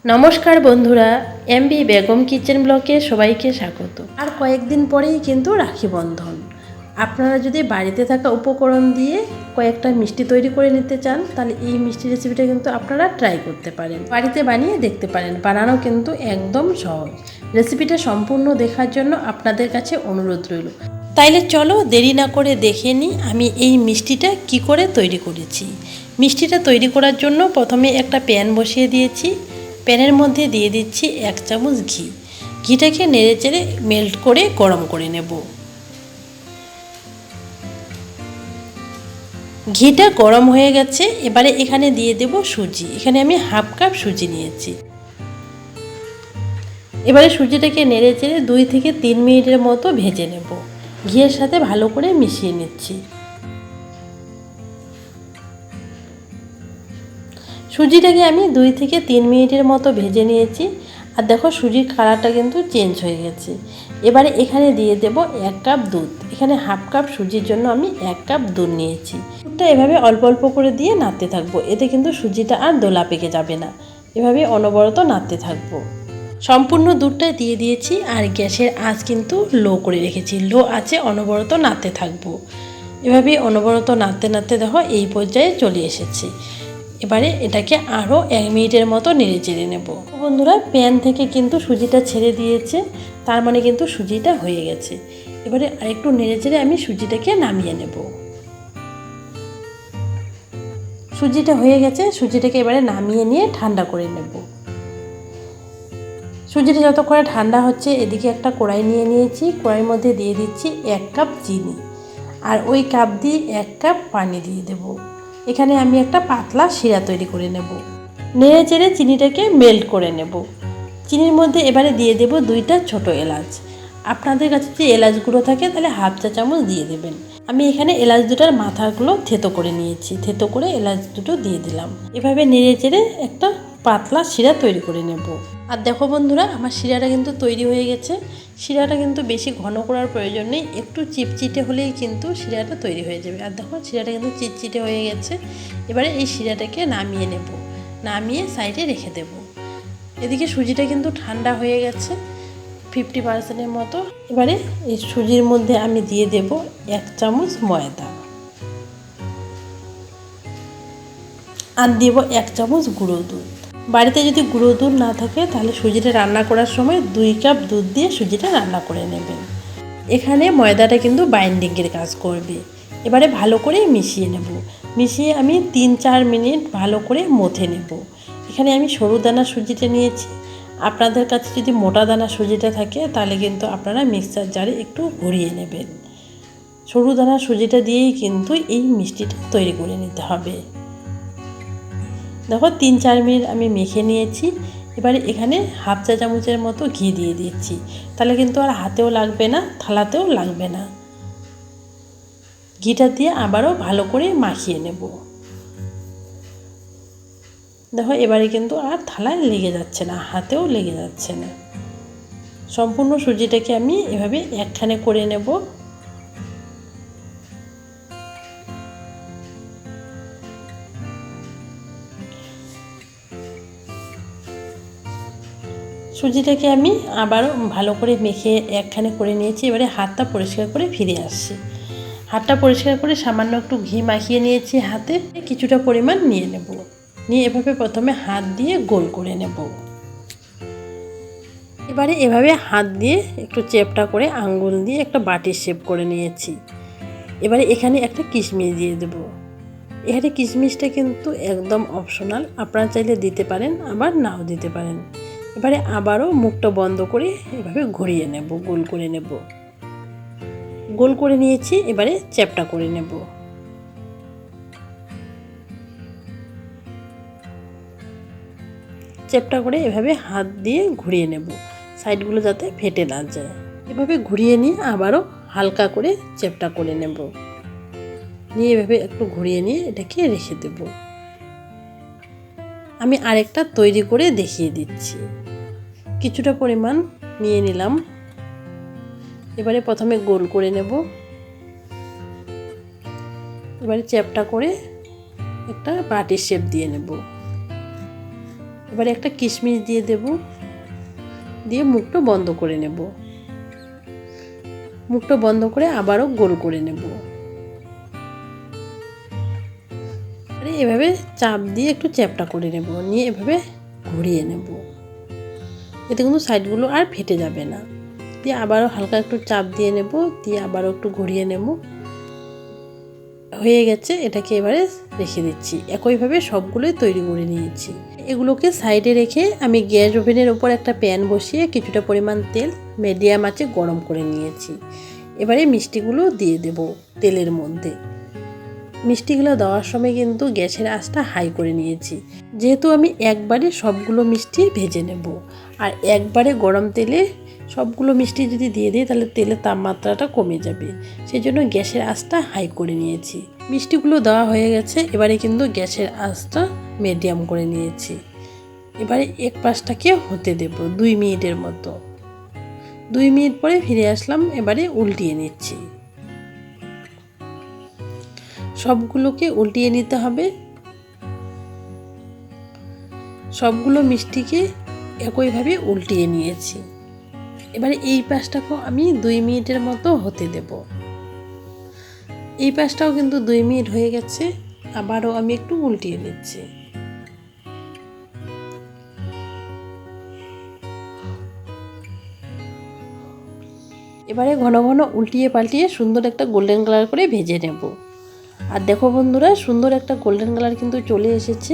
নমস্কার বন্ধুরা, বেগম কিচেন ব্লকে সবাইকে স্বাগত। আর কয়েকদিন পরেই কিন্তু রাখি বন্ধন। আপনারা যদি বাড়িতে থাকা উপকরণ দিয়ে কয়েকটা মিষ্টি তৈরি করে নিতে চান, তাহলে এই মিষ্টি রেসিপিটা কিন্তু আপনারা ট্রাই করতে পারেন, বাড়িতে বানিয়ে দেখতে পারেন। বানানো কিন্তু একদম সহজ। রেসিপিটা সম্পূর্ণ দেখার জন্য আপনাদের কাছে অনুরোধ রইল। তাইলে চলো দেরি না করে দেখে নিই আমি এই মিষ্টিটা কি করে তৈরি করেছি। মিষ্টিটা তৈরি করার জন্য প্রথমে একটা প্যান বসিয়ে দিয়েছি। প্যানের মধ্যে দিয়ে দিচ্ছি 1 চামচ ঘি। ঘিটাকে নেড়ে চেড়ে মেল্ট করে গরম করে নেব। ঘিটা গরম হয়ে গেছে, এবারে এখানে দিয়ে দেব সুজি। এখানে আমি হাফ কাপ সুজি নিয়েছি। এবারে সুজিটাকে নেড়ে চেড়ে 2 থেকে 3 মিনিটের মতো ভেজে নেব। ঘিয়ের সাথে ভালো করে মিশিয়ে নিচ্ছি। সুজিটাকে আমি 2 থেকে 3 মিনিটের মতো ভেজে নিয়েছি। আর দেখো সুজির কালারটা কিন্তু চেঞ্জ হয়ে গেছে। এবারে এখানে দিয়ে দেব 1 কাপ দুধ। এখানে হাফ কাপ সুজির জন্য আমি 1 কাপ দুধ নিয়েছি। দুধটা এভাবে অল্প অল্প করে দিয়ে নাড়তে থাকবো, এতে কিন্তু সুজিটা আর দোলা পেকে যাবে না। এভাবে অনবরত নাড়তে থাকবো। সম্পূর্ণ দুধটা দিয়ে দিয়েছি আর গ্যাসের আঁচ কিন্তু লো করে রেখেছি। লো আঁচে অনবরত নাড়তে থাকবো। এভাবে অনবরত নাড়তে নাড়তে দেখো এই পর্যায়ে চলে এসেছে। এবারে এটাকে আরও 1 মিনিটের মতো নেড়ে চেড়ে নেব। বন্ধুরা, প্যান থেকে কিন্তু সুজিটা ছেড়ে দিয়েছে, তার মানে কিন্তু সুজিটা হয়ে গেছে। এবারে আরেকটু নেড়ে চেড়ে আমি সুজিটাকে নামিয়ে নেব। সুজিটা হয়ে গেছে, সুজিটাকে এবারে নামিয়ে নিয়ে ঠান্ডা করে নেব। সুজিটা যতক্ষণে ঠান্ডা হচ্ছে, এদিকে একটা কড়াই নিয়ে নিয়েছি। কড়াইয়ের মধ্যে দিয়ে দিচ্ছি 1 কাপ চিনি, আর ওই কাপ দিয়ে 1 কাপ পানি দিয়ে দেব। এখানে আমি একটা পাতলা শিরা তৈরি করে নেব। নেড়ে চেড়ে চিনিটাকে মেল্ট করে নেব। চিনির মধ্যে এবারে দিয়ে দেব 2টা ছোট এলাচ। আপনাদের কাছে যে এলাচগুলো থাকে তাহলে হাফ চা চামচ দিয়ে দেবেন। আমি এখানে এলাচ দুটার মাথাগুলো থেতো করে নিয়েছি। থেতো করে এলাচ দুটো দিয়ে দিলাম। এভাবে নেড়ে চেড়ে একটা পাতলা শিরা তৈরি করে নেব। আর দেখো বন্ধুরা, আমার শিরাটা কিন্তু তৈরি হয়ে গেছে। শিরাটা কিন্তু বেশি ঘন করার প্রয়োজন নেই, একটু চিটচিটে হলেই কিন্তু শিরাটা তৈরি হয়ে যাবে। আর দেখো শিরাটা কিন্তু চিটচিটে হয়ে গেছে। এবারে এই শিরাটাকে নামিয়ে নেব। নামিয়ে সাইডে রেখে দেব। এদিকে সুজিটা কিন্তু ঠান্ডা হয়ে গেছে 50%-এর মতো। এবারে এই সুজির মধ্যে আমি দিয়ে দেব 1 চামচ ময়দা, আর দেব 1 চামচ গুঁড়ো দুধ। বাড়িতে যদি গুঁড়ো দুধ না থাকে তাহলে সুজিটা রান্না করার সময় 2 কাপ দুধ দিয়ে সুজিটা রান্না করে নেবেন। এখানে ময়দাটা কিন্তু বাইন্ডিংয়ের কাজ করবে। এবারে ভালো করে মিশিয়ে নেব। মিশিয়ে আমি 3-4 মিনিট ভালো করে মথে নেব। এখানে আমি সরু দানা সুজিটা নিয়েছি। আপনাদের কাছে যদি মোটা দানা সুজিটা থাকে তাহলে কিন্তু আপনারা মিক্সার জারে একটু ঘুরিয়ে নেবেন। সরু দানা সুজিটা দিয়েই কিন্তু এই মিষ্টিটা তৈরি করে নিতে হবে। দেখো 3-4 মিনিট আমি মেখে নিয়েছি। এবারে এখানে হাফ চা চামচের মতো ঘি দিয়ে দিচ্ছি, তাহলে কিন্তু আর হাতেও লাগবে না, থালাতেও লাগবে না। ঘিটা দিয়ে আবারও ভালো করে মাখিয়ে নেব। দেখো এবারে কিন্তু আর থালায় লেগে যাচ্ছে না, হাতেও লেগে যাচ্ছে না। সম্পূর্ণ সুজিটাকে আমি এভাবে একখানে করে নেব। সুজিটাকে আমি আবারও ভালো করে মেখে একখানে করে নিয়েছি। এবারে হাতটা পরিষ্কার করে ফিরে আসছি। হাতটা পরিষ্কার করে সামান্য একটু ঘি মাখিয়ে নিয়েছি, হাতে কিছুটা পরিমাণ নিয়ে নেব। নিয়ে এভাবে প্রথমে হাত দিয়ে গোল করে নেব। এবারে এভাবে হাত দিয়ে একটু চেপটা করে আঙ্গুল দিয়ে একটা বাটির শেপ করে নিয়েছি। এবারে এখানে একটা কিশমিশ দিয়ে দেব। এখানে কিশমিশটা কিন্তু একদম অপশনাল, আপনারা চাইলে দিতে পারেন, আবার নাও দিতে পারেন। এবারে আবারও মুখটা বন্ধ করে এভাবে ঘুরিয়ে নেব, গোল করে নেব। গোল করে নিয়েছি, এবারে চ্যাপটা করে নেব। চ্যাপটা করে এভাবে হাত দিয়ে ঘুরিয়ে নেব, সাইডগুলো যাতে ফেটে না যায়। এভাবে ঘুরিয়ে নিয়ে আবারও হালকা করে চ্যাপটা করে নেব। নিয়ে এভাবে একটু ঘুরিয়ে নিয়ে এটাকে রেখে দেব। আমি আরেকটা তৈরি করে দেখিয়ে দিচ্ছি। কিছুটা পরিমাণ নিয়ে নিলাম। এবারে প্রথমে গোল করে নেব। এবারে চ্যাপটা করে একটা বাটির শেপ দিয়ে নেব। এবারে একটা কিশমিশ দিয়ে দেব, দিয়ে মুখটা বন্ধ করে নেব। মুখটা বন্ধ করে আবারও গোল করে নেব। এভাবে চাপ দিয়ে একটু চ্যাপটা করে নেব, নিয়ে এভাবে ঘুরিয়ে নেব। এতে কিন্তু সাইডগুলো আর ফেটে যাবে না। দিয়ে আবারও হালকা একটু চাপ দিয়ে নেব, দিয়ে আবারও একটু ঘুরিয়ে নেব। হয়ে গেছে, এটাকে এবারে রেখে দিচ্ছি। একইভাবে সবগুলোই তৈরি করে নিয়েছি। এগুলোকে সাইডে রেখে আমি গ্যাস ওভেনের উপর একটা প্যান বসিয়ে কিছুটা পরিমাণ তেল মিডিয়াম আঁচে গরম করে নিয়েছি। এবারে মিষ্টিগুলো দিয়ে দেব তেলের মধ্যে। মিষ্টিগুলো দেওয়ার সময় কিন্তু গ্যাসের আঁচটা হাই করে নিয়েছি, যেহেতু আমি একবারে সবগুলো মিষ্টি ভেজে নেব। আর একবারে গরম তেলে সবগুলো মিষ্টি যদি দিয়ে দিই তাহলে তেলের তাপমাত্রাটা কমে যাবে, সেই জন্য গ্যাসের আঁচটা হাই করে নিয়েছি। মিষ্টিগুলো দেওয়া হয়ে গেছে, এবারে কিন্তু গ্যাসের আঁচটা মিডিয়াম করে নিয়েছি। এবারে এক পাশটাকে হতে দেব 2 মিনিটের মতো। 2 মিনিট পরে ফিরে আসলাম, এবারে উল্টিয়ে নিচ্ছি। সবগুলোকে উল্টিয়ে নিতে হবে। সবগুলো মিষ্টিকে একইভাবে উল্টিয়ে নিয়েছি। এবারে এই পাশটাকেও আমি 2 মিনিটের মতো হতে দেব। এই পাশটাও কিন্তু 2 মিনিট হয়ে গেছে, আবারও আমি একটু উল্টিয়ে নিচ্ছি। এবারে ঘন ঘন উল্টিয়ে পাল্টিয়ে সুন্দর একটা গোল্ডেন কালার করে ভেজে নেব। আর দেখো বন্ধুরা, সুন্দর একটা গোল্ডেন কালার কিন্তু চলে এসেছে।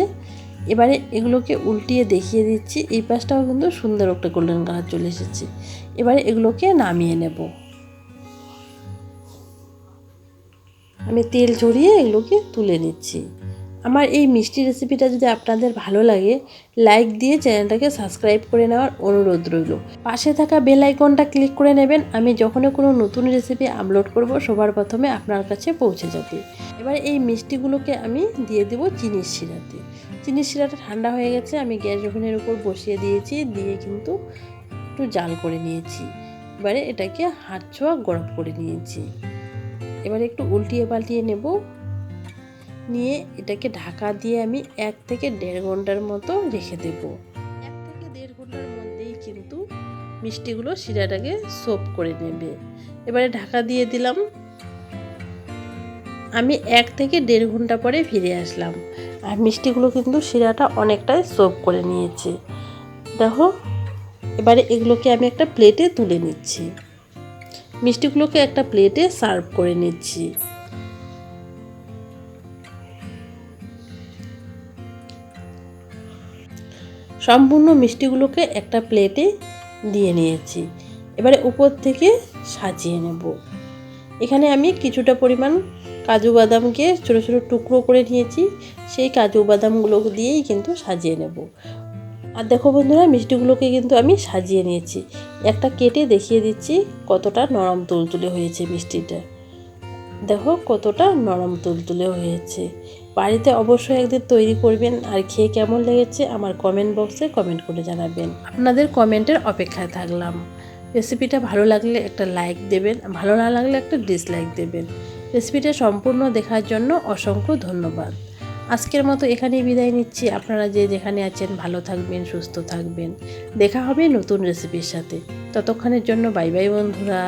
এবারে এগুলোকে উল্টিয়ে দেখিয়ে দিচ্ছি, এই পাশটাও কিন্তু সুন্দর একটা গোল্ডেন কালার চলে এসেছে। এবারে এগুলোকে নামিয়ে নেব। আমি তেল ঝরিয়ে এগুলোকে তুলে নিচ্ছি। আমার এই মিষ্টি রেসিপিটা যদি আপনাদের ভালো লাগে, লাইক দিয়ে চ্যানেলটাকে সাবস্ক্রাইব করে নেওয়ার অনুরোধ রইল। পাশে থাকা বেল আইকনটা ক্লিক করে নেবেন, আমি যখনই কোনো নতুন রেসিপি আপলোড করব সবার প্রথমে আপনার কাছে পৌঁছে যাবে। এবার এই মিষ্টিগুলোকে আমি দিয়ে দেব চিনির শিরাতে। চিনির শিরাটা ঠান্ডা হয়ে গেছে, আমি গ্যাস ওভেনের উপর বসিয়ে দিয়েছি, দিয়ে কিন্তু একটু জাল করে নিয়েছি। এবারে এটাকে হাত ছোঁয়া গরম করে নিয়েছি। এবারে একটু উল্টিয়ে পাল্টিয়ে নেব, নিয়ে এটাকে ঢাকা দিয়ে আমি 1 থেকে 1.5 ঘন্টার মতো রেখে দেব। 1 থেকে 1.5 ঘন্টার মধ্যেই কিন্তু মিষ্টিগুলো শিরাটাকে সোপ করে নেবে। এবারে ঢাকা দিয়ে দিলাম। আমি 1 থেকে 1.5 ঘন্টা পরে ফিরে আসলাম, আর মিষ্টিগুলো কিন্তু শিরাটা অনেকটাই সোপ করে নিয়েছে। দেখো, এবারে এগুলোকে আমি একটা প্লেটে তুলে নিচ্ছি। মিষ্টিগুলোকে একটা প্লেটে সার্ভ করে নিচ্ছি। সম্পূর্ণ মিষ্টিগুলোকে একটা প্লেটে দিয়ে নিয়েছি। এবারে উপর থেকে সাজিয়ে নেব। এখানে আমি কিছুটা পরিমাণ কাজু বাদামকে ছোটো ছোটো টুকরো করে নিয়েছি, সেই কাজু বাদামগুলো দিয়েই কিন্তু সাজিয়ে নেব। আর দেখো বন্ধুরা, মিষ্টিগুলোকে কিন্তু আমি সাজিয়ে নিয়েছি। একটা কেটে দেখিয়ে দিচ্ছি কতটা নরম তুলতুলে হয়েছে মিষ্টিটা। দেখো কতটা নরম তুলতুলে হয়েছে। বাড়িতে অবশ্যই একদিন তৈরি করবেন, আর খেয়ে কেমন লেগেছে আমার কমেন্ট বক্সে কমেন্ট করে জানাবেন। আপনাদের কমেন্টের অপেক্ষায় থাকলাম। রেসিপিটা ভালো লাগলে একটা লাইক দেবেন, ভালো না লাগলে একটা ডিসলাইক দেবেন। রেসিপিটা সম্পূর্ণ দেখার জন্য অসংখ্য ধন্যবাদ। আজকের মতো এখানেই বিদায় নিচ্ছি। আপনারা যে যেখানে আছেন ভালো থাকবেন, সুস্থ থাকবেন। দেখা হবে নতুন রেসিপির সাথে। ততক্ষণের জন্য বাই বাই বন্ধুরা।